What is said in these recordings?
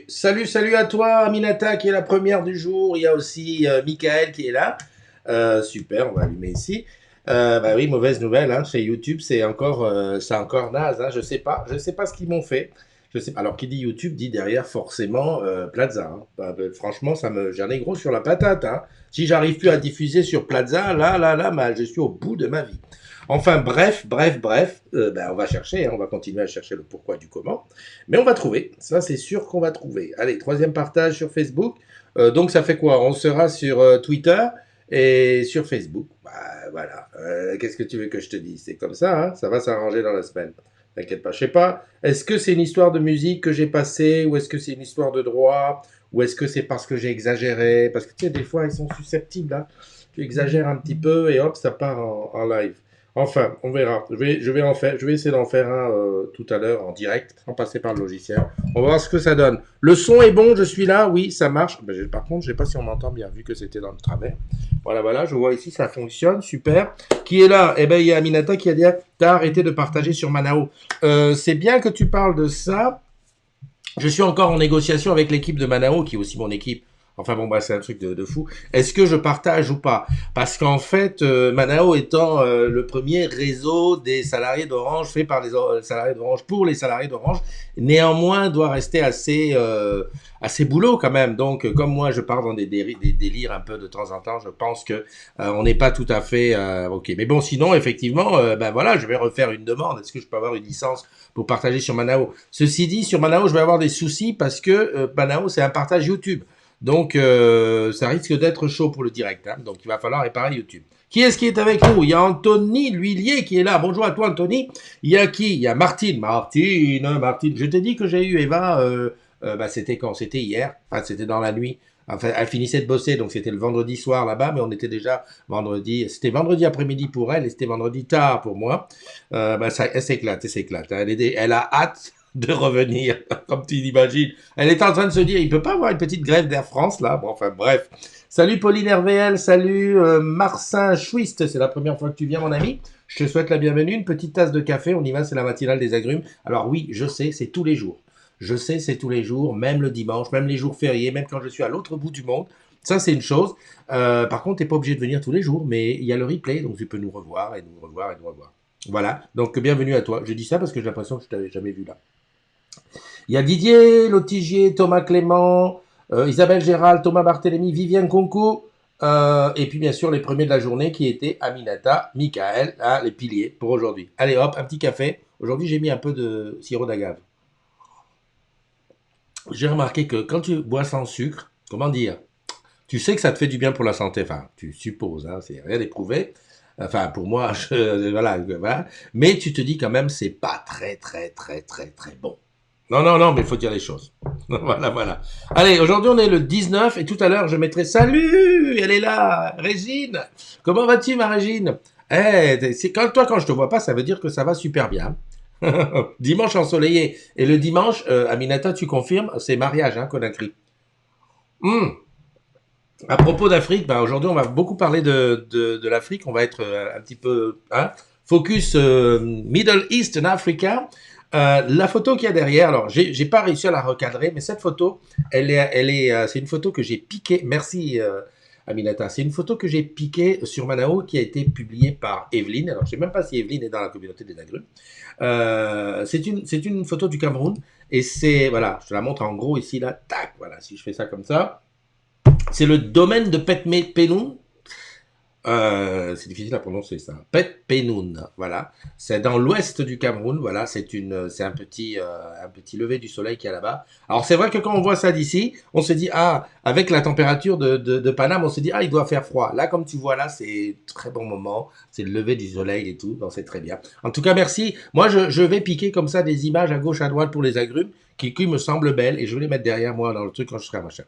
Salut à toi, Aminata qui est la première du jour. Il y a aussi Michael qui est là. Super, on va allumer ici. Bah oui, mauvaise nouvelle, hein, chez YouTube, c'est encore naze. Hein, je sais pas ce qu'ils m'ont fait. Je sais pas. Alors, qui dit YouTube dit derrière forcément Plaza. Hein. Franchement, j'en ai gros sur la patate. Hein. Si j'arrive plus à diffuser sur Plaza, là, bah, je suis au bout de ma vie. Enfin, bref, ben, on va chercher, hein, on va continuer à chercher le pourquoi du comment, mais on va trouver, ça c'est sûr qu'on va trouver. Allez, troisième partage sur Facebook. Donc ça fait quoi? On sera sur Twitter et sur Facebook. Bah, voilà. Qu'est-ce que tu veux que je te dise? C'est comme ça, hein, ça va s'arranger dans la semaine. T'inquiète pas. Je sais pas, est-ce que c'est une histoire de musique que j'ai passée, ou est-ce que c'est une histoire de droit, ou est-ce que c'est parce que j'ai exagéré? Parce que tu sais, des fois, ils sont susceptibles, hein. Tu exagères un petit peu et hop, ça part en live. Enfin, on verra. Je vais essayer d'en faire un tout à l'heure en direct, sans passer par le logiciel. On va voir ce que ça donne. Le son est bon, je suis là, oui, ça marche. Ben, par contre, je ne sais pas si on m'entend bien, vu que c'était dans le travers. Voilà, je vois ici, ça fonctionne, super. Qui est là? Eh ben, il y a Aminata qui a dit, t'as arrêté de partager sur Manao. C'est bien que tu parles de ça. Je suis encore en négociation avec l'équipe de Manao, qui est aussi mon équipe. Enfin bon, bah, c'est un truc de fou. Est-ce que je partage ou pas? Parce qu'en fait, Manao étant le premier réseau des salariés d'Orange, fait par les salariés d'Orange pour les salariés d'Orange, néanmoins doit rester assez boulot quand même. Donc, comme moi, je pars dans des délires un peu de temps en temps, je pense que on n'est pas tout à fait ok. Mais bon, sinon, effectivement, ben voilà, je vais refaire une demande. Est-ce que je peux avoir une licence pour partager sur Manao? Ceci dit, sur Manao, je vais avoir des soucis parce que Manao, c'est un partage YouTube. Donc, ça risque d'être chaud pour le direct. Hein. Donc, il va falloir réparer YouTube. Qui est-ce qui est avec nous? Il y a Anthony L'Huillier qui est là. Bonjour à toi, Anthony. Il y a qui? Il y a Martine. Martine. Je t'ai dit que j'ai eu Eva. Bah, c'était quand? C'était hier. Enfin, c'était dans la nuit. Enfin, elle finissait de bosser, donc c'était le vendredi soir là-bas, mais on était déjà vendredi. C'était vendredi après-midi pour elle et c'était vendredi tard pour moi. Bah, elle s'éclate. Hein. Elle a hâte de revenir, comme tu l'imagines. Elle est en train de se dire, il peut pas avoir une petite grève d'Air France là. Bon, enfin bref. Salut Pauline RVL, salut Marcin Chouiste, c'est la première fois que tu viens mon ami. Je te souhaite la bienvenue, une petite tasse de café, on y va, c'est la matinale des agrumes. Alors oui, je sais, c'est tous les jours. Je sais, c'est tous les jours, même le dimanche, même les jours fériés, même quand je suis à l'autre bout du monde. Ça, c'est une chose. Par contre, t'es pas obligé de venir tous les jours, mais il y a le replay, donc tu peux nous revoir et nous revoir et nous revoir. Voilà, donc bienvenue à toi. Je dis ça parce que j'ai l'impression que je t'avais jamais vu là. Il y a Didier, Lotigier, Thomas Clément, Isabelle Gérald, Thomas Barthélémy, Viviane Concours, et puis bien sûr les premiers de la journée qui étaient Aminata, Michael, hein, les piliers pour aujourd'hui. Allez hop, un petit café. Aujourd'hui j'ai mis un peu de sirop d'agave. J'ai remarqué que quand tu bois sans sucre, comment dire, tu sais que ça te fait du bien pour la santé. Enfin, tu supposes, hein, c'est rien d'éprouvé. Enfin, pour moi, voilà. Mais tu te dis quand même, c'est pas très bon. Non, mais il faut dire les choses. Voilà. Allez, aujourd'hui on est le 19 et tout à l'heure je mettrai salut, elle est là, Régine. Comment vas-tu ma Régine? C'est quand je te vois pas, ça veut dire que ça va super bien. Dimanche ensoleillé. Et le dimanche, Aminata, tu confirmes, c'est mariage hein, Conakry. Hmm. À propos d'Afrique, bah, aujourd'hui on va beaucoup parler de l'Afrique. On va être un petit peu hein, focus Middle East and Africa. La photo qu'il y a derrière, alors j'ai pas réussi à la recadrer, mais cette photo, c'est une photo que j'ai piquée. Merci Aminata. C'est une photo que j'ai piquée sur Manao qui a été publiée par Evelyne. Alors je sais même pas si Evelyne est dans la communauté des agrumes. C'est une photo du Cameroun et c'est voilà, je te la montre en gros ici là. Tac, voilà. Si je fais ça comme ça. C'est le domaine de Petmé-Pénoun. C'est difficile à prononcer ça. Pet-Pénoun, voilà. C'est dans l'ouest du Cameroun, voilà. C'est un petit lever du soleil qui est là-bas. Alors c'est vrai que quand on voit ça d'ici, on se dit ah, avec la température de Paname, on se dit ah, il doit faire froid. Là, comme tu vois là, c'est très bon moment. C'est le lever du soleil et tout, donc c'est très bien. En tout cas, merci. Moi, je vais piquer comme ça des images à gauche à droite pour les agrumes qui me semblent belles et je vais les mettre derrière moi dans le truc quand je serai à machin.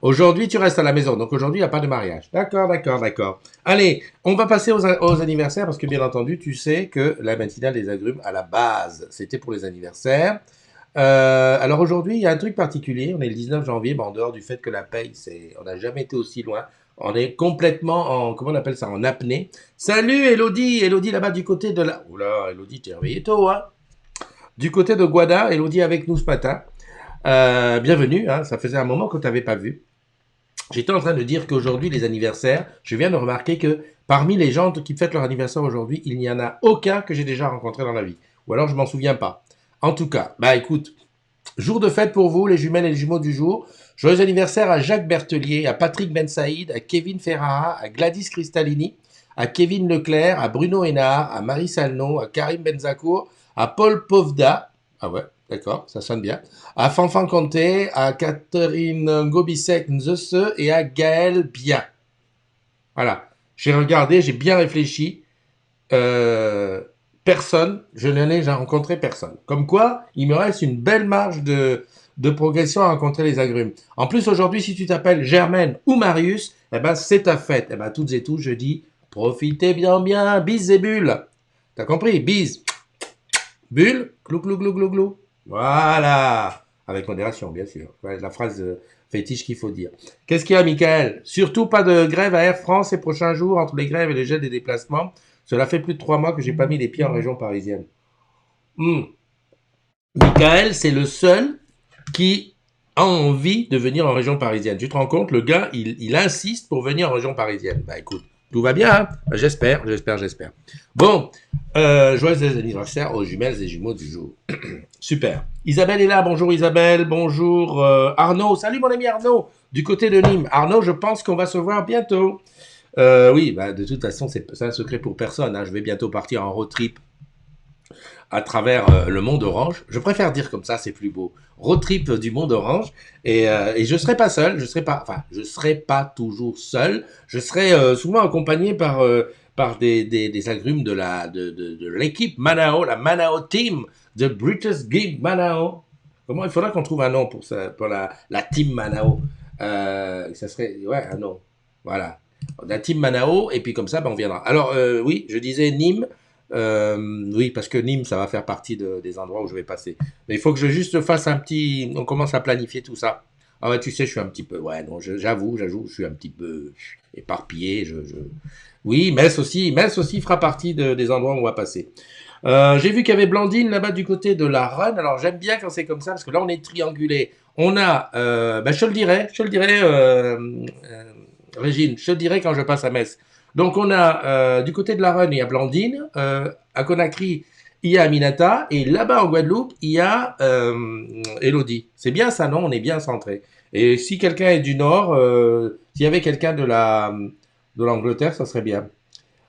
Aujourd'hui, tu restes à la maison. Donc aujourd'hui, il n'y a pas de mariage. D'accord. Allez, on va passer aux anniversaires parce que bien entendu, tu sais que la matinale des agrumes, à la base, c'était pour les anniversaires. Alors aujourd'hui, il y a un truc particulier. On est le 19 janvier, mais en dehors du fait que la paye, on n'a jamais été aussi loin. On est complètement comment on appelle ça, en apnée. Salut Elodie, Elodie là-bas du côté de la... Oula, Elodie, t'es réveillé tôt, hein? Du côté de Guada, Elodie avec nous ce matin. Bienvenue, hein, ça faisait un moment qu'on t'avait pas vu. J'étais en train de dire qu'aujourd'hui, les anniversaires, je viens de remarquer que parmi les gens qui fêtent leur anniversaire aujourd'hui, il n'y en a aucun que j'ai déjà rencontré dans la vie. Ou alors je m'en souviens pas. En tout cas, bah écoute, jour de fête pour vous, les jumelles et les jumeaux du jour. Joyeux anniversaire à Jacques Berthelier, à Patrick Ben Saïd, à Kevin Ferrara, à Gladys Cristalini, à Kevin Leclerc, à Bruno Hénard, à Marie Salnon, à Karim Benzacourt, à Paul Povda. Ah ouais, d'accord, ça sonne bien. À Fanfan Conté, à Catherine Gobissek Nzesse et à Gaël Bia. Voilà. J'ai regardé, j'ai bien réfléchi. Euh, Personne, je n'en ai rencontré personne. Comme quoi, il me reste une belle marge de progression à rencontrer les agrumes. En plus, aujourd'hui, si tu t'appelles Germaine ou Marius, eh ben, c'est ta fête. Eh ben, toutes et tous, je dis, profitez bien, bien, bis et bulles. T'as compris? Bis, bulle, clou, clou, clou, clou, clou. Voilà. Avec modération, bien sûr. Ouais, la phrase fétiche qu'il faut dire. Qu'est-ce qu'il y a, Michael? Surtout pas de grève à Air France ces prochains jours entre les grèves et le gel des déplacements. Cela fait plus de 3 mois que j'ai pas mis les pieds en région parisienne. Hmm. Michael, c'est le seul qui a envie de venir en région parisienne. Tu te rends compte, le gars, il insiste pour venir en région parisienne. Bah écoute, tout va bien, hein. J'espère, j'espère, j'espère. Bon, joyeux anniversaire aux jumelles et jumeaux du jour. Super. Isabelle est là. Bonjour Isabelle. Bonjour Arnaud. Salut mon ami Arnaud. Du côté de Nîmes. Arnaud, je pense qu'on va se voir bientôt. Oui, bah, de toute façon, c'est un secret pour personne, hein. Je vais bientôt partir en road trip à travers le monde orange. Je préfère dire comme ça, c'est plus beau. Road trip du monde orange. Et je serai pas seul. Je serai pas toujours seul. Je serai souvent accompagné par des agrumes de l'équipe Manao, la Manao Team, de British Gig Manao. Comment il faudra qu'on trouve un nom pour ça, pour la team Manao. Ça serait, ouais, un nom. Voilà. La team Manao, et puis comme ça, ben, on viendra. Alors, oui, je disais Nîmes. Oui, parce que Nîmes, ça va faire partie des endroits où je vais passer. Mais il faut que je juste fasse un petit. On commence à planifier tout ça. Ah ouais, tu sais, je suis un petit peu. Ouais, non, j'avoue, je suis un petit peu éparpillé. Oui, Metz aussi fera partie des endroits où on va passer. J'ai vu qu'il y avait Blandine là-bas du côté de la Run. Alors j'aime bien quand c'est comme ça parce que là on est triangulé. On a, bah, je te le dirai, Régine, je te le dirai quand je passe à Metz. Donc on a du côté de la Run, il y a Blandine, à Conakry, il y a Aminata, et là-bas en Guadeloupe, il y a Elodie. C'est bien ça, non? On est bien centré. Et si quelqu'un est du Nord, s'il y avait quelqu'un de l'Angleterre, ça serait bien.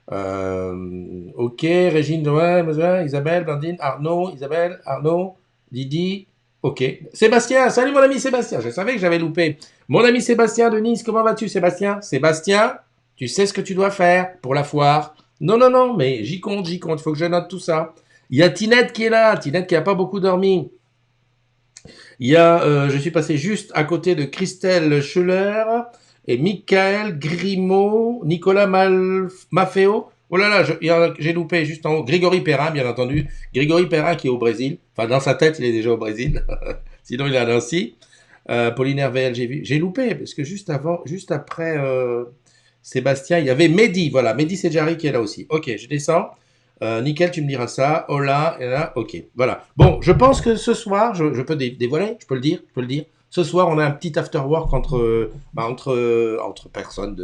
Ok, Régine, ouais, Isabelle, Blandine, Arnaud, Isabelle, Arnaud, Didi. Ok. Sébastien, salut mon ami Sébastien. Je savais que j'avais loupé. Mon ami Sébastien de Nice, comment vas-tu Sébastien? Sébastien, tu sais ce que tu dois faire pour la foire? Non, non, non, mais j'y compte, j'y compte. Il faut que je note tout ça. Il y a Tinette qui est là. Tinette qui n'a pas beaucoup dormi. Il y a, je suis passé juste à côté de Christelle Schuller et Michael Grimaud, Nicolas Maffeo. Oh là là, j'ai loupé juste en haut. Grégory Perrin, bien entendu. Grégory Perrin qui est au Brésil. Enfin, dans sa tête, il est déjà au Brésil. Sinon, il est à Nancy. Paulinaire VL, j'ai vu. J'ai loupé, parce que juste avant, juste après Sébastien, il y avait Mehdi. Voilà, Mehdi Sedjari qui est là aussi. Ok, je descends. Nickel, tu me diras ça. Hola, et là, ok. Voilà. Bon, je pense que ce soir, je peux dévoiler, je peux le dire, je peux le dire. Ce soir, on a un petit after work entre personnes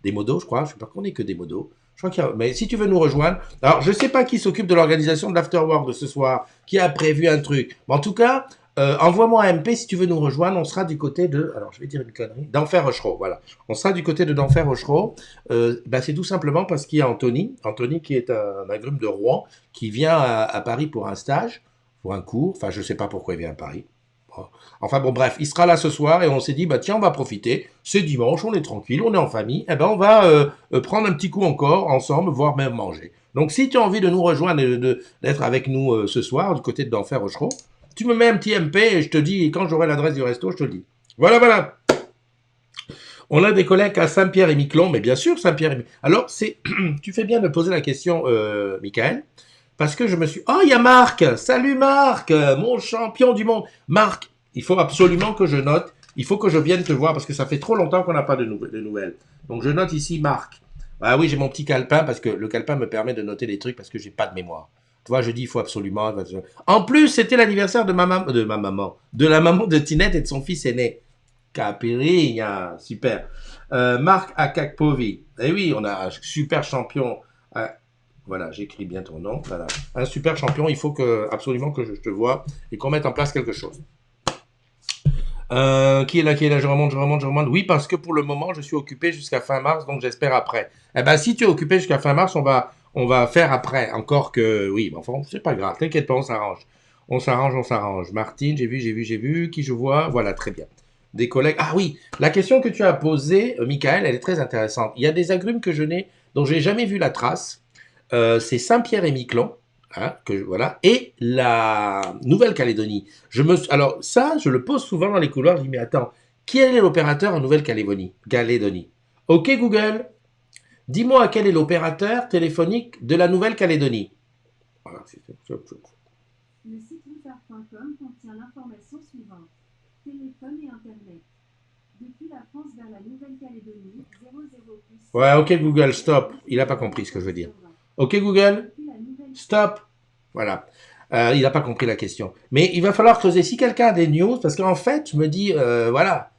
des modos, je crois. Je ne sais pas qu'on est que des modos. Je crois qu'il y a, mais si tu veux nous rejoindre, alors je ne sais pas qui s'occupe de l'organisation de l'after work de ce soir, qui a prévu un truc. Mais en tout cas, envoie-moi un MP si tu veux nous rejoindre. On sera du côté de, alors je vais dire une connerie, d'Enfer Rochereau. Voilà. On sera du côté de d'Enfer Rochereau. Ben c'est tout simplement parce qu'il y a Anthony qui est un agrume de Rouen, qui vient à Paris pour un stage, pour un cours. Enfin, je ne sais pas pourquoi il vient à Paris. Bon. Enfin bon, bref, il sera là ce soir et on s'est dit, bah tiens, on va profiter. C'est dimanche, on est tranquille, on est en famille. Eh ben, on va prendre un petit coup encore ensemble, voire même manger. Donc, si tu as envie de nous rejoindre et d'être avec nous ce soir du côté d'Enfer Rochereau, tu me mets un petit MP et je te dis, quand j'aurai l'adresse du resto, je te le dis. Voilà, voilà. On a des collègues à Saint-Pierre et Miquelon, mais bien sûr, Saint-Pierre et Miquelon. Alors, tu fais bien de poser la question, Michael, parce que je me suis... Oh, il y a Marc. Salut Marc, mon champion du monde. Marc, il faut absolument que je note. Il faut que je vienne te voir parce que ça fait trop longtemps qu'on n'a pas de nouvelles. Donc, je note ici Marc. Ah oui, j'ai mon petit calepin parce que le calepin me permet de noter les trucs parce que j'ai pas de mémoire. Tu vois, je dis, il faut absolument. En plus, c'était l'anniversaire de la maman de Tinette et de son fils aîné. Caipirinha, super. Marc Akakpovi. Eh oui, on a un super champion. Voilà, j'écris bien ton nom. Voilà. Un super champion, il faut absolument que je te vois et qu'on mette en place quelque chose. Qui est là, je remonte. Oui, parce que pour le moment, je suis occupé jusqu'à fin mars, donc j'espère après. Eh ben, si tu es occupé jusqu'à fin mars, on va faire après. Encore que, oui, enfin, c'est pas grave, t'inquiète pas, on s'arrange. On s'arrange. Martine, j'ai vu, qui je vois, voilà, très bien. Des collègues. Ah oui, la question que tu as posée, Michael, elle est très intéressante. Il y a des agrumes dont j'ai jamais vu la trace. C'est Saint-Pierre et Miquelon, hein, voilà, et la Nouvelle-Calédonie. Alors ça, je le pose souvent dans les couloirs. Je dis mais attends, quel est l'opérateur en Nouvelle-Calédonie? Ok Google, dis-moi quel est l'opérateur téléphonique de la Nouvelle-Calédonie. Voilà, Le site router.com contient l'information suivante. Téléphone et Internet. Depuis la France vers la Nouvelle-Calédonie, 00 plus. Ouais, ok Google, stop. Il n'a pas compris ce que je veux dire. Ok Google, stop. Voilà. Il n'a pas compris la question. Mais il va falloir creuser. Si quelqu'un a des news, parce qu'en fait, je me dis, voilà,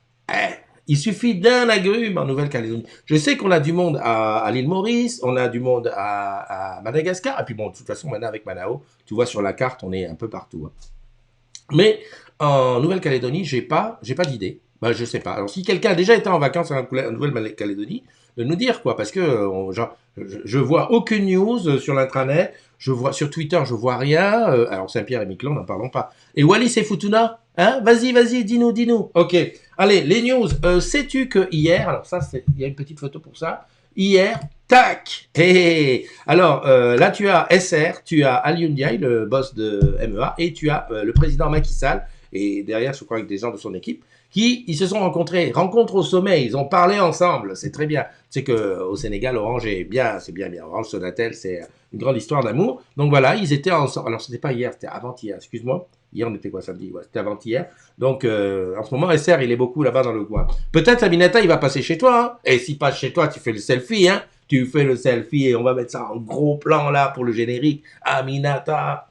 il suffit d'un agrume en Nouvelle-Calédonie. Je sais qu'on a du monde à l'île Maurice, on a du monde à Madagascar, et puis bon, de toute façon, maintenant avec Manao, tu vois sur la carte, on est un peu partout. Hein. Mais en Nouvelle-Calédonie, j'ai pas d'idée. Bah, je sais pas. Alors, si quelqu'un a déjà été en vacances en Nouvelle-Calédonie, de nous dire quoi, parce que genre, je vois aucune news sur l'intranet. Je vois sur Twitter, je vois rien. Alors Saint-Pierre et Miquelon, n'en parlons pas. Et Wallis et Futuna, hein? Vas-y, dis-nous. Ok. Allez, les news. Sais-tu que hier, alors ça, il y a une petite photo pour ça. Hier, tac. Hey. Alors là, tu as SR, tu as Ali Ndiaye, le boss de MEA, et tu as le président Macky Sall, et derrière, je crois avec des gens de son équipe, ils se sont rencontrés, rencontre au sommet, ils ont parlé ensemble, c'est très bien. Tu sais qu'au Sénégal, Orange c'est bien. Orange Sonatel, c'est une grande histoire d'amour. Donc voilà, ils étaient ensemble. Alors c'était pas hier, c'était avant-hier, excuse-moi. Hier, on était quoi, samedi? Ouais, c'était avant-hier. Donc en ce moment, SR, il est beaucoup là-bas dans le coin. Peut-être Aminata, il va passer chez toi. Hein. Et s'il passe chez toi, tu fais le selfie. Hein. Tu fais le selfie et on va mettre ça en gros plan là pour le générique. Aminata.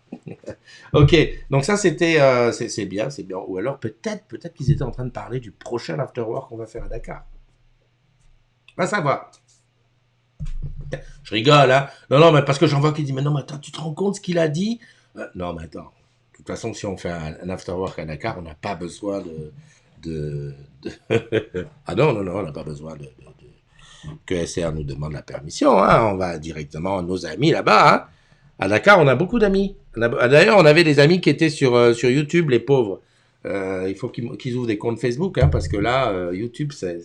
Ok, donc ça c'était c'est bien. Ou alors peut-être qu'ils étaient en train de parler du prochain afterwork qu'on va faire à Dakar. Va savoir. Je rigole, hein. Non, mais parce que j'en vois qui dit, mais non, mais attends, tu te rends compte ce qu'il a dit? Non, mais attends. De toute façon, si on fait un afterwork à Dakar, on n'a pas besoin ah non, on n'a pas besoin que SR nous demande la permission. Hein. On va directement à nos amis là-bas. Hein. À Dakar, on a beaucoup d'amis. D'ailleurs, on avait des amis qui étaient sur YouTube, les pauvres. Il faut qu'ils ouvrent des comptes Facebook, hein, parce que là, YouTube, c'est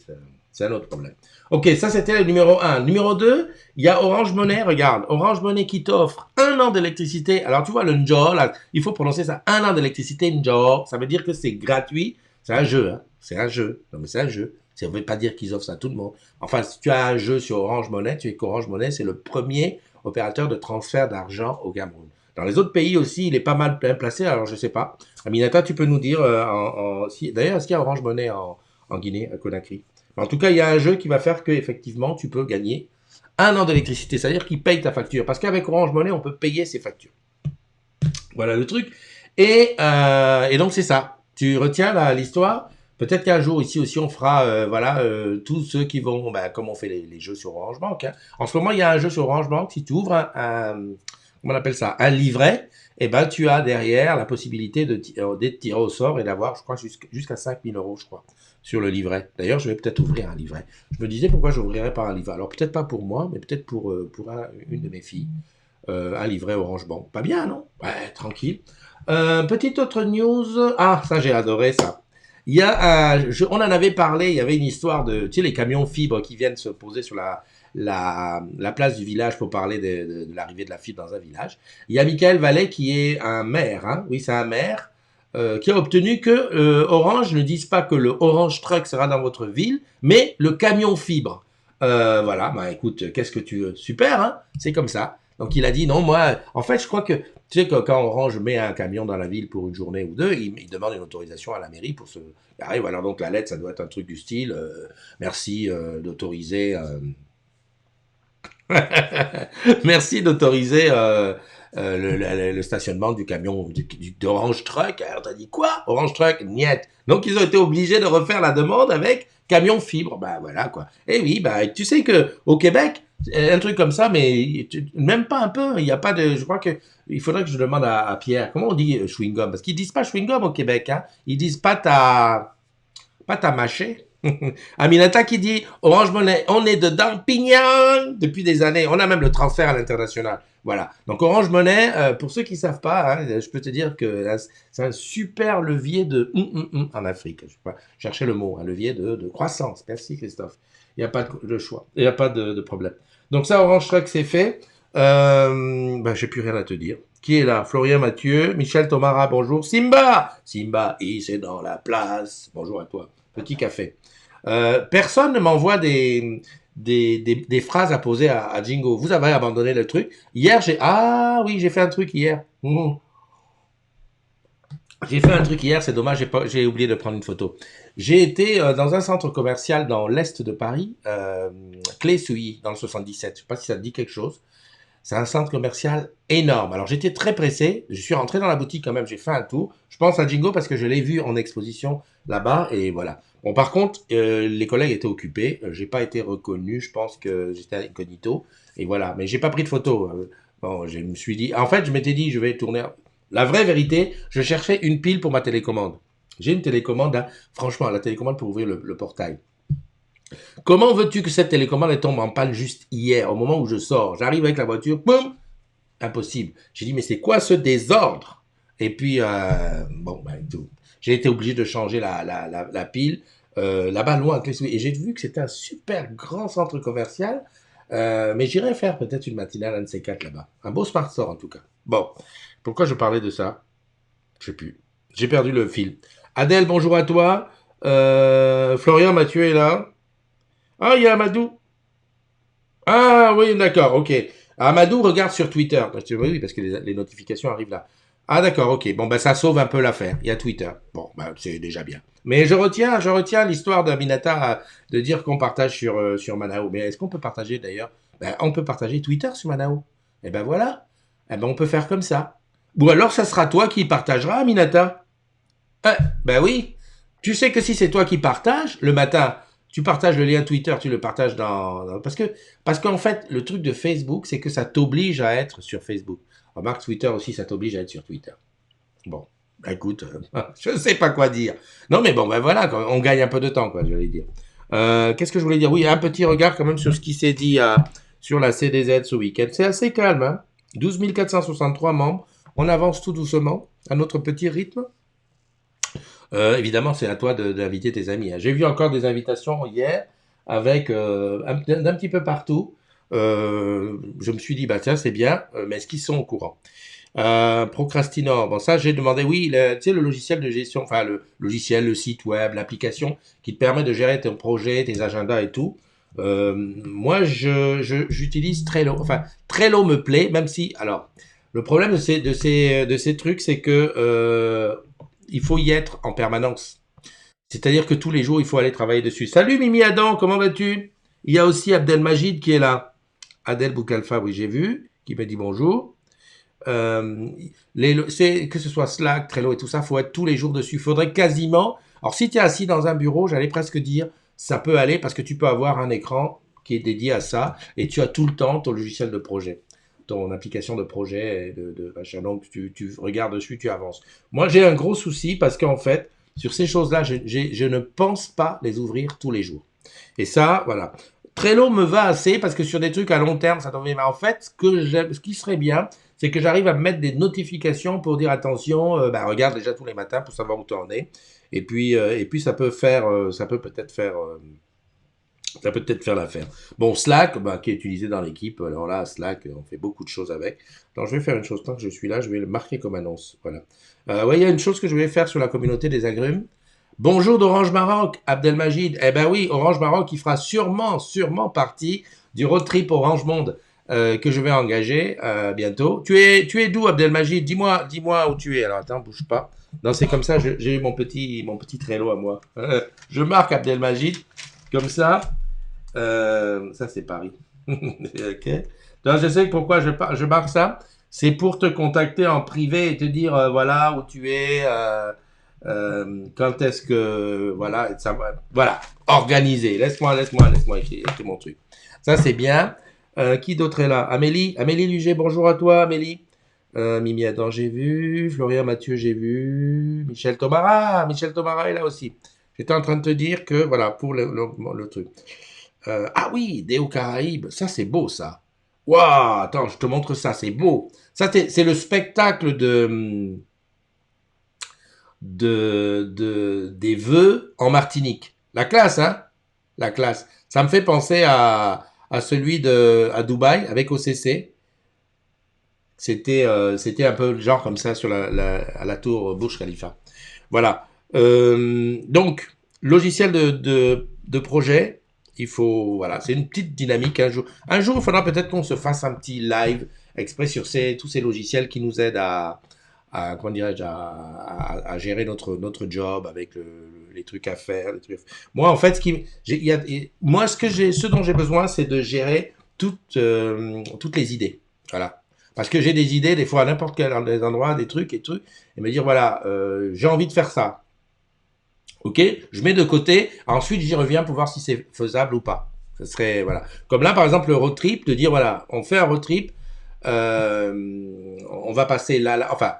un autre problème. Ok, ça c'était le numéro 1. Numéro 2, il y a Orange Money, regarde. Orange Money qui t'offre 1 an d'électricité. Alors tu vois, le Njo, là, il faut prononcer ça. 1 an d'électricité Njo. Ça veut dire que c'est gratuit. C'est un jeu, hein. C'est un jeu. Non, mais c'est un jeu. Ça ne veut pas dire qu'ils offrent ça à tout le monde. Enfin, si tu as un jeu sur Orange Money, tu sais qu'Orange Money, c'est le premier opérateur de transfert d'argent au Cameroun. Dans les autres pays aussi, il est pas mal placé, alors je sais pas. Aminata, tu peux nous dire, d'ailleurs, est-ce qu'il y a Orange Money en Guinée, à Conakry? En tout cas, il y a un jeu qui va faire que effectivement, tu peux gagner 1 an d'électricité. C'est-à-dire qu'il paye ta facture. Parce qu'avec Orange Money, on peut payer ses factures. Voilà le truc. Et donc, c'est ça. Tu retiens l'histoire. Peut-être qu'un jour, ici aussi, on fera, tous ceux qui vont, comme on fait les jeux sur Orange Bank. Hein. En ce moment, il y a un jeu sur Orange Bank. Si tu ouvres comment on appelle ça, un livret, et ben, tu as derrière la possibilité d'être tiré au sort et d'avoir, je crois, jusqu'à 5 000 euros, je crois, sur le livret. D'ailleurs, je vais peut-être ouvrir un livret. Je me disais pourquoi j'ouvrirais pas un livret. Alors, peut-être pas pour moi, mais peut-être pour une de mes filles. Un livret Orange Bank. Pas bien, non? Ouais, tranquille. Petite autre news. Ah, ça, j'ai adoré ça. Il y a on en avait parlé, il y avait une histoire de, tu sais, les camions fibres qui viennent se poser sur la place du village pour parler de l'arrivée de la fibre dans un village. Il y a Michael Vallet qui est un maire, hein, oui c'est un maire, qui a obtenu que Orange ne dise pas que le Orange Truck sera dans votre ville, mais le camion fibre. Voilà, écoute, qu'est-ce que tu veux? Super, hein, c'est comme ça. Donc il a dit non, moi, en fait je crois que, tu sais que quand Orange met un camion dans la ville pour une journée ou deux, il demande une autorisation à la mairie pour se... arrive, alors donc la lettre, ça doit être un truc du style, merci d'autoriser Merci d'autoriser le stationnement du camion d'Orange Truck. Alors t'as dit quoi? Orange Truck? Niet. Donc ils ont été obligés de refaire la demande avec camion fibre. Bah voilà quoi. Et oui, bah tu sais que au Québec, un truc comme ça, mais même pas un peu. Il n'y a pas de. Je crois que il faudrait que je demande à Pierre. Comment on dit chewing gum? Parce qu'ils disent pas chewing gum au Québec. Hein. Ils disent pas ta mâché. Aminata qui dit Orange Money, on est dedans, pignon depuis des années. On a même le transfert à l'international. Voilà. Donc Orange Money, pour ceux qui ne savent pas, hein, je peux te dire que c'est un super levier de en Afrique. Je sais pas, chercher le mot, un levier de croissance. Merci Christophe. Il n'y a pas de choix, il n'y a pas de problème. Donc ça, Orange Truck, c'est fait. J'ai plus rien à te dire. Qui est là? Florian Mathieu, Michel Tomara, bonjour. Simba, c'est dans la place. Bonjour à toi. Petit café. Personne ne m'envoie des phrases à poser à Jingo. Vous avez abandonné le truc. Hier, j'ai fait un truc hier. J'ai fait un truc hier, c'est dommage, j'ai oublié de prendre une photo. J'ai été dans un centre commercial dans l'est de Paris, Clé-Souilly, dans le 77. Je sais pas si ça te dit quelque chose. C'est un centre commercial énorme. Alors j'étais très pressé, je suis rentré dans la boutique quand même, j'ai fait un tour. Je pense à Jingo parce que je l'ai vu en exposition là-bas et voilà. Bon par contre, les collègues étaient occupés, j'ai pas été reconnu, je pense que j'étais incognito et voilà. Mais j'ai pas pris de photo. Bon, je me suis dit, en fait, je m'étais dit, je vais tourner. La vraie vérité, je cherchais une pile pour ma télécommande. J'ai une télécommande, hein, franchement, la télécommande pour ouvrir le portail. Comment veux-tu que cette télécommande elle tombe en panne juste hier, au moment où je sors? J'arrive avec la voiture, boum, impossible. J'ai dit, mais c'est quoi ce désordre? Et puis, j'ai été obligé de changer la pile là-bas loin. Et j'ai vu que c'était un super grand centre commercial, mais j'irai faire peut-être une matinale, un de ces quatre là-bas. Un beau smart store en tout cas. Bon, pourquoi je parlais de ça? Je sais plus. J'ai perdu le fil. Adèle, bonjour à toi. Florian Mathieu est là. Ah, il y a Amadou. Ah oui, d'accord, ok. Amadou regarde sur Twitter. Oui, parce que les notifications arrivent là. Ah d'accord, ok. Bon, ben ça sauve un peu l'affaire. Il y a Twitter. Bon, ben c'est déjà bien. Mais je retiens l'histoire d'Aminata de dire qu'on partage sur Manao. Mais est-ce qu'on peut partager d'ailleurs? Ben, on peut partager Twitter sur Manao. Eh ben voilà. Eh ben on peut faire comme ça. Ou alors ça sera toi qui partageras, Aminata. Ben oui. Tu sais que si c'est toi qui partages, le matin, tu partages le lien Twitter, tu le partages parce qu'en fait, le truc de Facebook, c'est que ça t'oblige à être sur Facebook. Remarque, Twitter aussi, ça t'oblige à être sur Twitter. Bon, bah, écoute, je ne sais pas quoi dire. Non, mais bon, ben voilà, on gagne un peu de temps, quoi, je vais dire. Qu'est-ce que je voulais dire? Oui, un petit regard quand même sur ce qui s'est dit sur la CDZ ce week-end. C'est assez calme, hein. 12 463 membres. On avance tout doucement, à notre petit rythme. Évidemment, c'est à toi d'inviter tes amis. Hein. J'ai vu encore des invitations hier avec d'un petit peu partout. Je me suis dit, bah tiens, c'est bien, mais est-ce qu'ils sont au courant? Procrastinor, bon ça j'ai demandé, oui, tu sais le logiciel de gestion, enfin le logiciel, le site web, l'application qui te permet de gérer ton projet, tes agendas et tout. Moi, j'utilise Trello. Enfin, Trello me plaît, même si, alors, le problème de ces trucs, c'est que il faut y être en permanence. C'est-à-dire que tous les jours, il faut aller travailler dessus. Salut Mimi Adam, comment vas-tu? Il y a aussi Abdelmajid qui est là. Adel Boukalfa, oui, j'ai vu, qui me dit bonjour. Que ce soit Slack, Trello et tout ça, il faut être tous les jours dessus. Il faudrait quasiment... Alors, si tu es assis dans un bureau, j'allais presque dire, ça peut aller parce que tu peux avoir un écran qui est dédié à ça et tu as tout le temps ton logiciel de projet, ton application de projet, machin. Donc, tu regardes dessus, tu avances. Moi, j'ai un gros souci parce qu'en fait, sur ces choses-là, je ne pense pas les ouvrir tous les jours. Et ça, voilà. Trello me va assez parce que sur des trucs à long terme, ça tombe bien. Mais en fait, ce qui serait bien, c'est que j'arrive à me mettre des notifications pour dire attention, regarde déjà tous les matins pour savoir où tu en es. Et puis ça peut peut-être faire l'affaire. Bon, Slack, qui est utilisé dans l'équipe. Alors là, Slack, on fait beaucoup de choses avec. Alors, je vais faire une chose. Tant que je suis là, je vais le marquer comme annonce. Voilà. Il y a une chose que je vais faire sur la communauté des agrumes. Bonjour d'Orange Maroc, Abdelmajid. Eh ben oui, Orange Maroc, qui fera sûrement partie du road trip Orange Monde que je vais engager bientôt. Tu es d'où, Abdelmajid? Dis-moi où tu es. Alors attends, bouge pas. Non, c'est comme ça. J'ai mon petit Trello à moi. Je marque Abdelmajid comme ça. Ça c'est Paris. Ok. Donc, je sais pourquoi je marque ça. C'est pour te contacter en privé et te dire voilà où tu es, quand est-ce que voilà, voilà, organiser. Laisse-moi écrire mon truc. Ça c'est bien. Qui d'autre est là? Amélie Luger, bonjour à toi, Amélie. Mimi Adam, j'ai vu. Florian Mathieu, j'ai vu. Michel Tomara est là aussi. J'étais en train de te dire que voilà pour le truc. Ah oui, Déo Caraïbes, ça c'est beau ça. Waouh, attends, je te montre ça, c'est beau. Ça c'est le spectacle des vœux en Martinique. La classe, hein? La classe. Ça me fait penser à celui à Dubaï avec OCC. C'était un peu genre comme ça sur à la tour Burj Khalifa. Voilà. Donc, logiciel de projet, il faut, voilà, c'est une petite dynamique. Un jour, il faudra peut-être qu'on se fasse un petit live exprès sur tous ces logiciels qui nous aident comment dirais-je, à gérer notre job avec les trucs à faire. Les trucs. Moi, en fait, moi, ce dont j'ai besoin, c'est de gérer toutes les idées. Voilà. Parce que j'ai des idées, des fois, à n'importe quel endroit, des trucs, et me dire, voilà, j'ai envie de faire ça. Ok, je mets de côté, ensuite j'y reviens pour voir si c'est faisable ou pas. Ce serait, voilà. Comme là, par exemple, le road trip, de dire, voilà, on fait un road trip, on va passer enfin,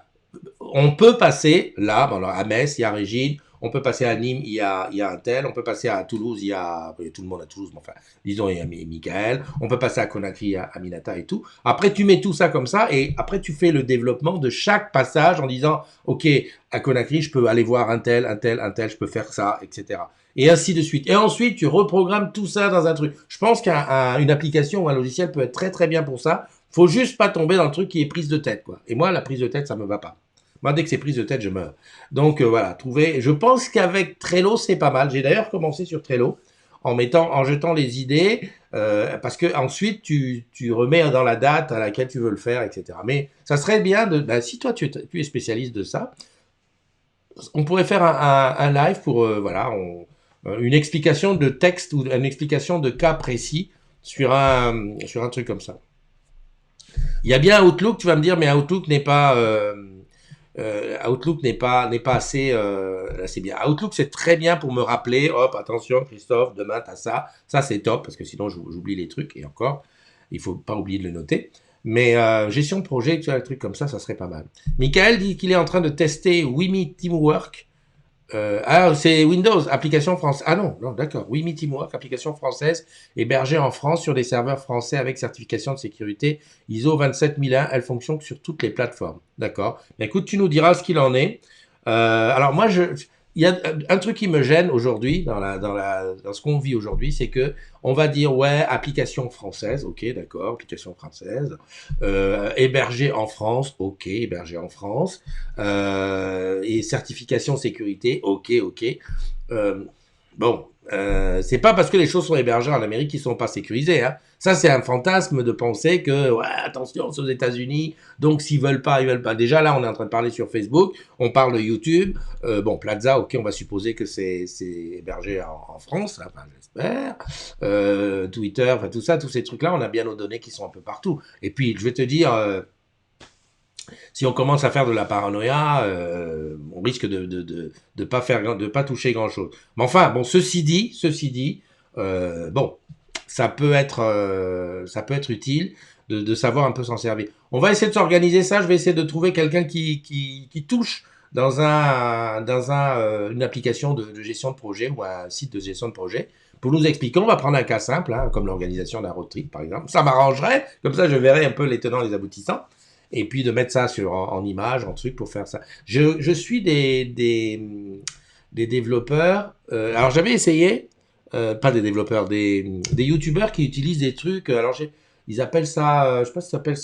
on peut passer là, bon, alors à Metz, il y a Régine, on peut passer à Nîmes, il y a un tel, on peut passer à Toulouse, il y a tout le monde à Toulouse, mais enfin, disons, il y a Michael, on peut passer à Conakry, à Minata et tout. Après, tu mets tout ça comme ça, et après, tu fais le développement de chaque passage en disant, OK, à Conakry, je peux aller voir un tel, je peux faire ça, etc. Et ainsi de suite. Et ensuite, tu reprogrammes tout ça dans un truc. Je pense qu'une application ou un logiciel peut être très très bien pour ça. Faut juste pas tomber dans le truc qui est prise de tête, quoi. Et moi, la prise de tête, ça me va pas. Moi, dès que c'est prise de tête, je meurs. Donc voilà, trouver. Je pense qu'avec Trello, c'est pas mal. J'ai d'ailleurs commencé sur Trello en jetant les idées, parce que ensuite tu remets dans la date à laquelle tu veux le faire, etc. Mais ça serait bien si toi tu es spécialiste de ça, on pourrait faire un live pour voilà, une explication de texte ou une explication de cas précis sur un truc comme ça. Il y a bien Outlook, tu vas me dire, mais Outlook n'est pas assez bien. Outlook, c'est très bien pour me rappeler, hop, attention Christophe, demain t'as ça. Ça, c'est top, parce que sinon j'oublie les trucs, et encore, il faut pas oublier de le noter. Mais gestion de projet, tu vois, un truc comme ça serait pas mal. Michael dit qu'il est en train de tester Wimi Teamwork. C'est Windows, application française. Ah non, non, d'accord. Oui, Teamwork, application française, hébergée en France sur des serveurs français avec certification de sécurité ISO 27001. Elle fonctionne sur toutes les plateformes. D'accord. Mais écoute, tu nous diras ce qu'il en est. Alors moi, il y a un truc qui me gêne aujourd'hui dans ce qu'on vit aujourd'hui, c'est que on va dire ouais, application française, ok, d'accord, application française, hébergée en France, ok, hébergée en France, et certification sécurité, ok. Euh, bon, c'est pas parce que les choses sont hébergées en Amérique qu'ils sont pas sécurisées. Hein. Ça, c'est un fantasme de penser que, ouais, attention, c'est aux États-Unis, donc s'ils veulent pas, ils veulent pas. Déjà là, on est en train de parler sur Facebook, on parle de YouTube. Bon, Plaza, ok, on va supposer que c'est hébergé en France, là, enfin, j'espère. Twitter, enfin tout ça, tous ces trucs-là, on a bien nos données qui sont un peu partout. Et puis, je vais te dire. Si on commence à faire de la paranoïa, on risque de pas toucher grand chose. Mais enfin, bon, ceci dit, bon, ça peut être utile de savoir un peu s'en servir. On va essayer de s'organiser ça. Je vais essayer de trouver quelqu'un qui touche une application de gestion de projet ou un site de gestion de projet pour nous expliquer. On va prendre un cas simple, hein, comme l'organisation d'un road trip, par exemple. Ça m'arrangerait. Comme ça, je verrai un peu les tenants, les aboutissants et puis de mettre ça en image, en truc pour faire ça. Je suis des développeurs. Alors j'avais essayé, pas des développeurs, des youtubeurs qui utilisent des trucs. Alors ils appellent ça, je sais pas si ça s'appelle,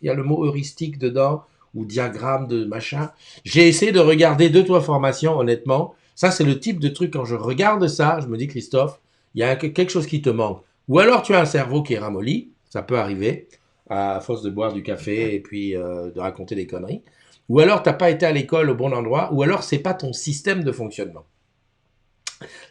il y a le mot heuristique dedans ou diagramme de machin. J'ai essayé de regarder 2-3 formations, honnêtement. Ça c'est le type de truc quand je regarde ça, je me dis Christophe, il y a quelque chose qui te manque. Ou alors tu as un cerveau qui est ramolli, ça peut arriver à force de boire du café et puis de raconter des conneries. Ou alors t'as pas été à l'école au bon endroit, ou alors c'est pas ton système de fonctionnement.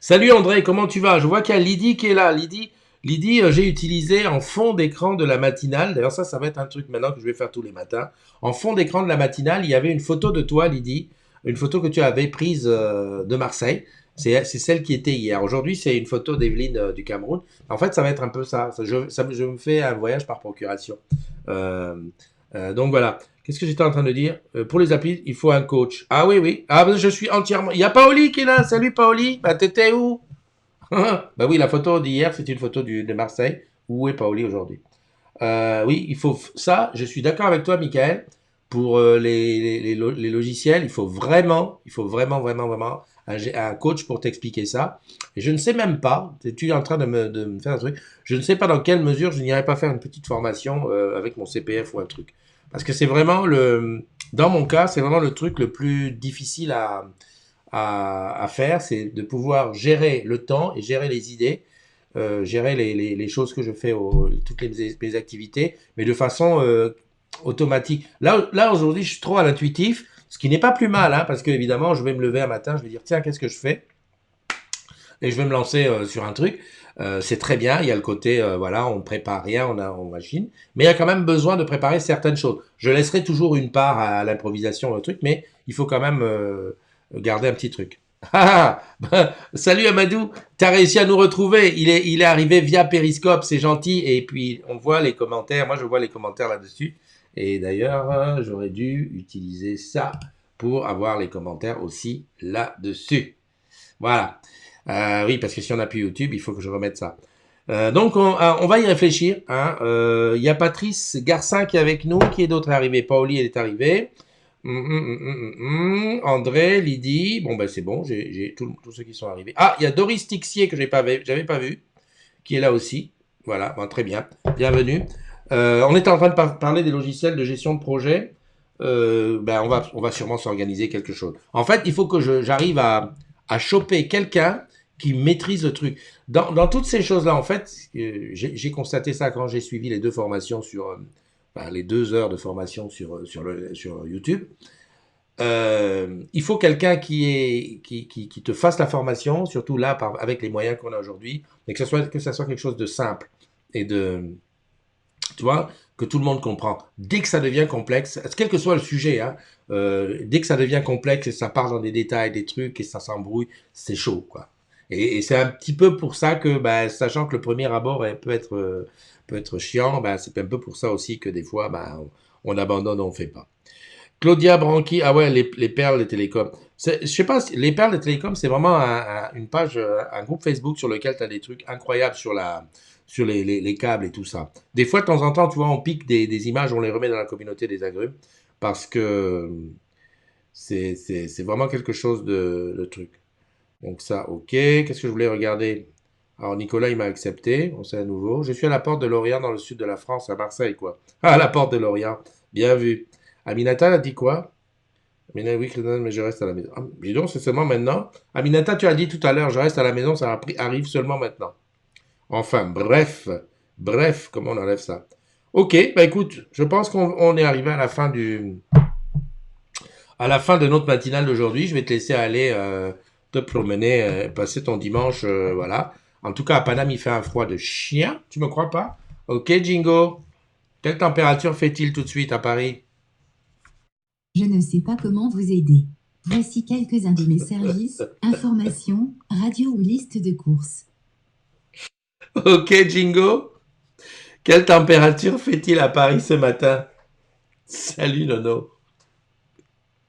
Salut André, comment tu vas? Je vois qu'il y a Lydie qui est là. Lydie, Lydie, j'ai utilisé en fond d'écran de la matinale. D'ailleurs, ça va être un truc maintenant que je vais faire tous les matins. En fond d'écran de la matinale, il y avait une photo de toi, Lydie. Une photo que tu avais prise de Marseille. C'est celle qui était hier. Aujourd'hui, c'est une photo d'Evelyne du Cameroun. En fait, ça va être un peu ça. Je me fais un voyage par procuration. Euh, donc voilà. Qu'est-ce que j'étais en train de dire? Pour les applis, il faut un coach. Ah oui, oui. Ah, je suis entièrement. Il y a Paoli qui est là. Salut Paoli. Bah, t'étais où? Bah oui, la photo d'hier, c'est une photo de Marseille. Où est Paoli aujourd'hui? Oui, il faut ça. Je suis d'accord avec toi, Michael. Pour les logiciels, il faut vraiment un coach pour t'expliquer ça. Et je ne sais même pas, tu es en train de me faire un truc, je ne sais pas dans quelle mesure je n'irai pas faire une petite formation avec mon CPF ou un truc. Parce que c'est vraiment dans mon cas, c'est vraiment le truc le plus difficile à faire, c'est de pouvoir gérer le temps et gérer les idées, gérer les choses que je fais, toutes mes activités, mais de façon automatique. Là aujourd'hui, je suis trop à l'intuitif, ce qui n'est pas plus mal, hein, parce que évidemment, je vais me lever un matin, je vais dire, tiens, qu'est-ce que je fais? Et je vais me lancer sur un truc. C'est très bien, il y a le côté, voilà, on ne prépare rien, on machine, mais il y a quand même besoin de préparer certaines choses. Je laisserai toujours une part à l'improvisation, le truc, mais il faut quand même garder un petit truc. Salut Amadou, t'as réussi à nous retrouver. Il est arrivé via Periscope, c'est gentil. Et puis on voit les commentaires. Moi je vois les commentaires là-dessus. Et d'ailleurs, j'aurais dû utiliser ça pour avoir les commentaires aussi là-dessus. Voilà. Oui, parce que si on appuie YouTube, il faut que je remette ça. Donc on va y réfléchir. Hein. Y a Patrice Garcin qui est avec nous. Qui est d'autre arrivé? Paoli, elle est arrivée. André, Lydie, bon ben c'est bon, j'ai tous ceux qui sont arrivés. Ah, il y a Doris Tixier que j'avais pas vu, qui est là aussi. Voilà, bon, très bien, bienvenue. On était en train de parler des logiciels de gestion de projet. Ben on va sûrement s'organiser quelque chose. En fait, il faut que j'arrive à choper quelqu'un qui maîtrise le truc. Dans toutes ces choses-là, en fait, j'ai constaté ça quand j'ai suivi les 2 formations les 2 heures de formation sur YouTube. Il faut quelqu'un qui te fasse la formation, surtout là, avec les moyens qu'on a aujourd'hui, mais que ça soit quelque chose de simple et tu vois, que tout le monde comprend. Dès que ça devient complexe, quel que soit le sujet, hein, dès que ça devient complexe et ça part dans des détails, des trucs et ça s'embrouille, c'est chaud, quoi. Et c'est un petit peu pour ça que, sachant que le premier abord peut être chiant, c'est un peu pour ça aussi que des fois, on abandonne, on ne fait pas. Claudia Branchi, ah ouais, les perles des télécoms. Je sais pas, les perles des télécoms, c'est vraiment une page, un groupe Facebook sur lequel tu as des trucs incroyables sur les câbles et tout ça. Des fois, de temps en temps, tu vois, on pique des images, on les remet dans la communauté des agrumes, parce que c'est vraiment quelque chose de truc. Donc ça, ok. Qu'est-ce que je voulais regarder? Alors Nicolas, il m'a accepté. On sait à nouveau. Je suis à la porte de Lorient, dans le sud de la France, à Marseille, quoi. Ah, à la porte de Lorient. Bien vu. Aminata a dit quoi? Aminata, oui, mais je reste à la maison. Ah, dis donc, c'est seulement maintenant. Aminata, tu as dit tout à l'heure, je reste à la maison, ça arrive seulement maintenant. Enfin, bref, comment on enlève ça? Ok, écoute, je pense qu'on est arrivé à la fin de notre matinale d'aujourd'hui. Je vais te laisser aller te promener, passer ton dimanche, voilà. En tout cas, à Paname, il fait un froid de chien, tu me crois pas? Ok, Jingo. Quelle température fait-il tout de suite à Paris? Je ne sais pas comment vous aider. Voici quelques-uns de mes services, informations, radio ou liste de courses. Ok, Jingo. Quelle température fait-il à Paris ce matin? Salut, Nono.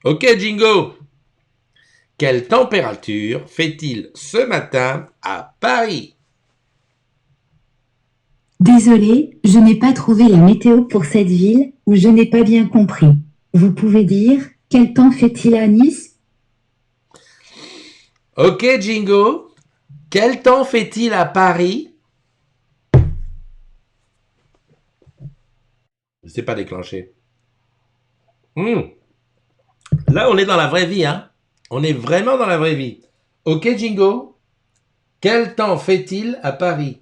Ok, Jingo. Quelle température fait-il ce matin à Paris? Désolé, je n'ai pas trouvé la météo pour cette ville, ou je n'ai pas bien compris. Vous pouvez dire, quel temps fait-il à Nice? Ok, Jingo. Quel temps fait-il à Paris? Je ne sais pas déclencher. Là, on est dans la vraie vie, hein. On est vraiment dans la vraie vie. Ok, Jingo. Quel temps fait-il à Paris?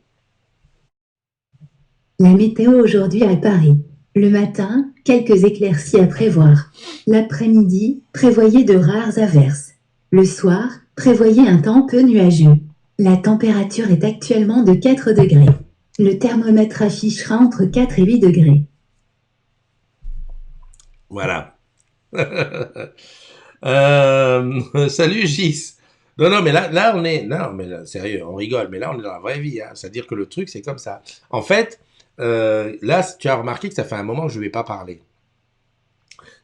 La météo aujourd'hui à Paris. Le matin, quelques éclaircies à prévoir. L'après-midi, prévoyez de rares averses. Le soir, prévoyez un temps peu nuageux. La température est actuellement de 4 degrés. Le thermomètre affichera entre 4 et 8 degrés. Voilà. Salut Gis. Non, non, mais là, on est. Non, mais là, sérieux, on rigole, mais là, on est dans la vraie vie. Hein. C'est-à-dire que le truc, c'est comme ça. En fait, là, tu as remarqué que ça fait un moment que je ne vais pas parler.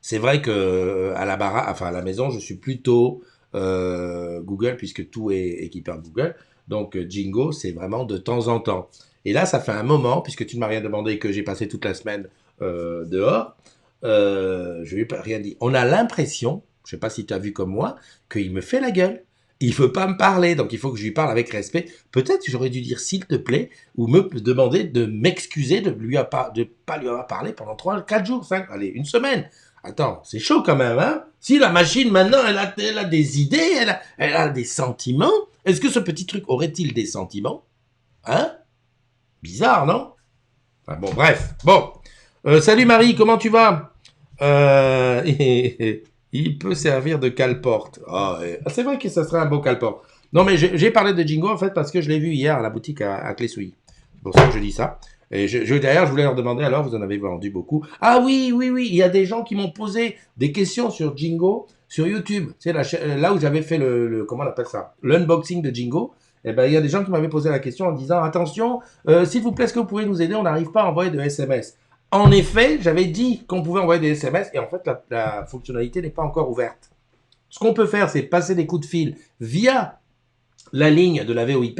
C'est vrai que à la enfin à la maison, je suis plutôt Google puisque tout est équipé en Google. Donc Jingo, c'est vraiment de temps en temps. Et là, ça fait un moment, puisque tu ne m'as rien demandé, que j'ai passé toute la semaine dehors, je lui ai rien dit. On a l'impression, je ne sais pas si tu as vu comme moi, qu'il me fait la gueule. Il ne veut pas me parler, donc il faut que je lui parle avec respect. Peut-être que j'aurais dû dire s'il te plaît, ou me demander de m'excuser de pas lui avoir parlé pendant 3, 4 jours, 5, allez, une semaine. Attends, c'est chaud quand même, hein? Si la machine, maintenant, elle a des idées, elle a des sentiments, est-ce que ce petit truc aurait-il des sentiments? Hein? Bizarre, non? Enfin, bon, bref. Bon. Salut Marie, comment tu vas? Il peut servir de cale-porte. Ah, c'est vrai que ça serait un beau cale-porte. Non, mais j'ai parlé de Jingo, en fait, parce que je l'ai vu hier à la boutique à Clé-Souilly. C'est pour ça que je dis ça. Et d'ailleurs, je voulais leur demander, alors, vous en avez vendu beaucoup. Ah oui, oui, oui, il y a des gens qui m'ont posé des questions sur Jingo, sur YouTube. Tu sais, là où j'avais fait comment on appelle ça? L'unboxing de Jingo. Eh ben, il y a des gens qui m'avaient posé la question en disant, attention, s'il vous plaît, est-ce que vous pouvez nous aider? On n'arrive pas à envoyer de SMS. En effet, j'avais dit qu'on pouvait envoyer des SMS et en fait, la fonctionnalité n'est pas encore ouverte. Ce qu'on peut faire, c'est passer des coups de fil via la ligne de la VoIP,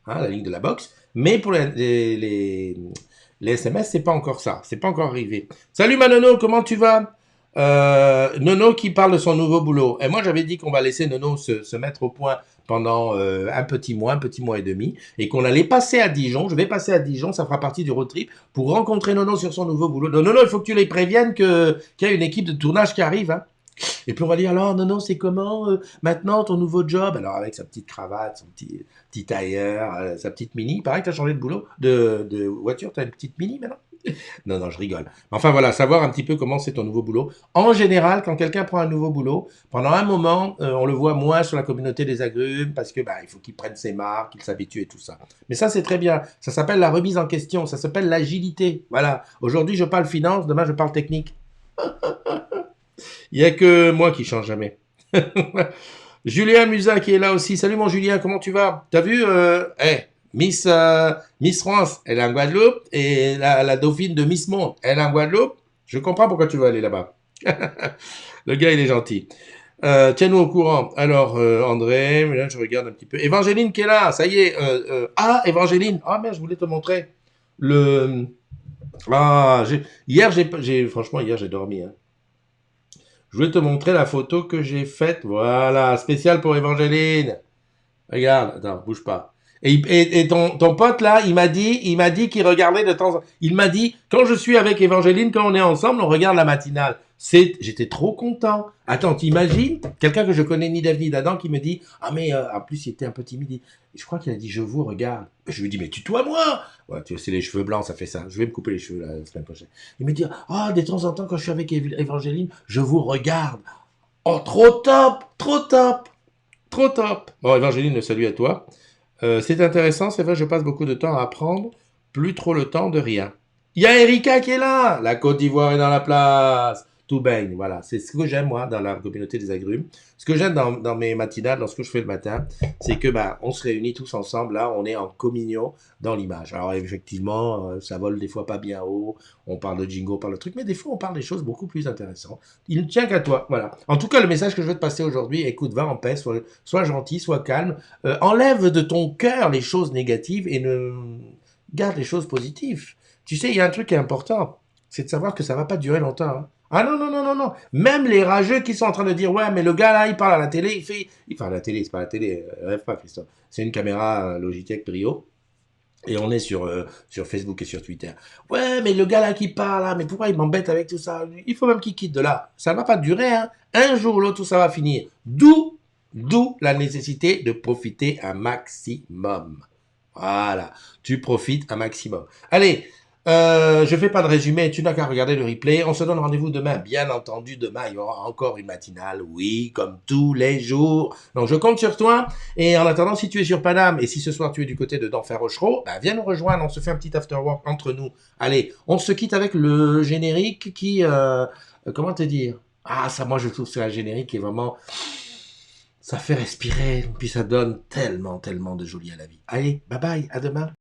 hein, la ligne de la box, mais pour les SMS, c'est pas encore ça, c'est pas encore arrivé. Salut ma Nono, comment tu vas? Nono qui parle de son nouveau boulot. Et moi, j'avais dit qu'on va laisser Nono se mettre au point pendant un petit mois et demi, et qu'on allait passer à Dijon. Je vais passer à Dijon, ça fera partie du road trip, pour rencontrer Nono sur son nouveau boulot. Nono, il faut que tu les préviennes qu'il y a une équipe de tournage qui arrive, hein. Et puis on va dire, alors Nono, c'est comment maintenant ton nouveau job? Alors avec sa petite cravate, son petit tailleur, sa petite mini. Il paraît que tu as changé de boulot, de voiture, tu as une petite mini maintenant? Non, non, je rigole. Enfin voilà, savoir un petit peu comment c'est ton nouveau boulot. En général, quand quelqu'un prend un nouveau boulot, pendant un moment, on le voit moins sur la communauté des agrumes parce que il faut qu'il prenne ses marques, qu'il s'habitue et tout ça. Mais ça, c'est très bien. Ça s'appelle la remise en question. Ça s'appelle l'agilité. Voilà. Aujourd'hui, je parle finance. Demain, je parle technique. Il n'y a que moi qui change jamais. Julien Musa qui est là aussi. Salut mon Julien, comment tu vas? T'as vu Miss France, elle est en Guadeloupe, et la dauphine de Miss Monde, elle est en Guadeloupe. Je comprends pourquoi tu veux aller là-bas. Le gars, il est gentil. Tiens-nous au courant. Alors, André, là, je regarde un petit peu. Évangéline qui est là, ça y est. Évangéline. Ah, merde, je voulais te montrer. Le... Ah, franchement, hier, j'ai dormi. Hein. Je voulais te montrer la photo que j'ai faite. Voilà, spéciale pour Évangéline. Regarde, attends, bouge pas. Et ton pote là, il m'a dit qu'il regardait de temps en temps. Il m'a dit, quand je suis avec Évangéline, quand on est ensemble, on regarde la matinale. J'étais trop content. Attends, t'imagines quelqu'un que je connais ni d'Ève ni d'Adam qui me dit, ah mais en plus il était un peu timide. Je crois qu'il a dit, je vous regarde. Je lui dis, mais tutoie-moi. Ouais, tu vois, c'est les cheveux blancs, ça fait ça. Je vais me couper les cheveux la semaine prochaine. Il me dit, ah de temps en temps quand je suis avec Évangéline, je vous regarde. Oh, trop top, trop top. Trop top. Bon, Évangéline, salut à toi. C'est intéressant, c'est vrai, je passe beaucoup de temps à apprendre, plus trop le temps de rien. Il y a Erika qui est là. La Côte d'Ivoire est dans la place. Tout baigne, voilà. C'est ce que j'aime, moi, dans la communauté des agrumes. Ce que j'aime dans mes matinales, dans ce que je fais le matin, c'est que on se réunit tous ensemble, là, on est en communion dans l'image. Alors, effectivement, ça vole des fois pas bien haut, on parle de jingo, on parle de trucs, mais des fois, on parle des choses beaucoup plus intéressantes. Il ne tient qu'à toi, voilà. En tout cas, le message que je veux te passer aujourd'hui, écoute, va en paix, sois gentil, sois calme, enlève de ton cœur les choses négatives et garde les choses positives. Tu sais, il y a un truc qui est important, c'est de savoir que ça va pas durer longtemps. Hein. Ah non, non, non, non, non. Même les rageux qui sont en train de dire, ouais, mais le gars là, il parle à la télé, Enfin, la télé, c'est pas la télé, rêve pas, Christophe. C'est une caméra Logitech Brio. Et on est sur Facebook et sur Twitter. Ouais, mais le gars là qui parle, là, mais pourquoi il m'embête avec tout ça? Il faut même qu'il quitte de là. Ça ne va pas durer, hein. Un jour ou l'autre, tout ça va finir. D'où la nécessité de profiter un maximum. Voilà. Tu profites un maximum. Allez. Je fais pas de résumé, tu n'as qu'à regarder le replay. On se donne rendez-vous demain. Bien entendu, demain, il y aura encore une matinale. Oui, comme tous les jours. Donc, je compte sur toi. Et en attendant, si tu es sur Paname et si ce soir tu es du côté de d'Enfer Rochereau, bah, viens nous rejoindre. On se fait un petit afterwork entre nous. Allez, on se quitte avec le générique qui, comment te dire? Ah, ça, moi, je trouve que c'est un générique qui est vraiment, ça fait respirer. Puis ça donne tellement, tellement de joli à la vie. Allez, bye bye, à demain.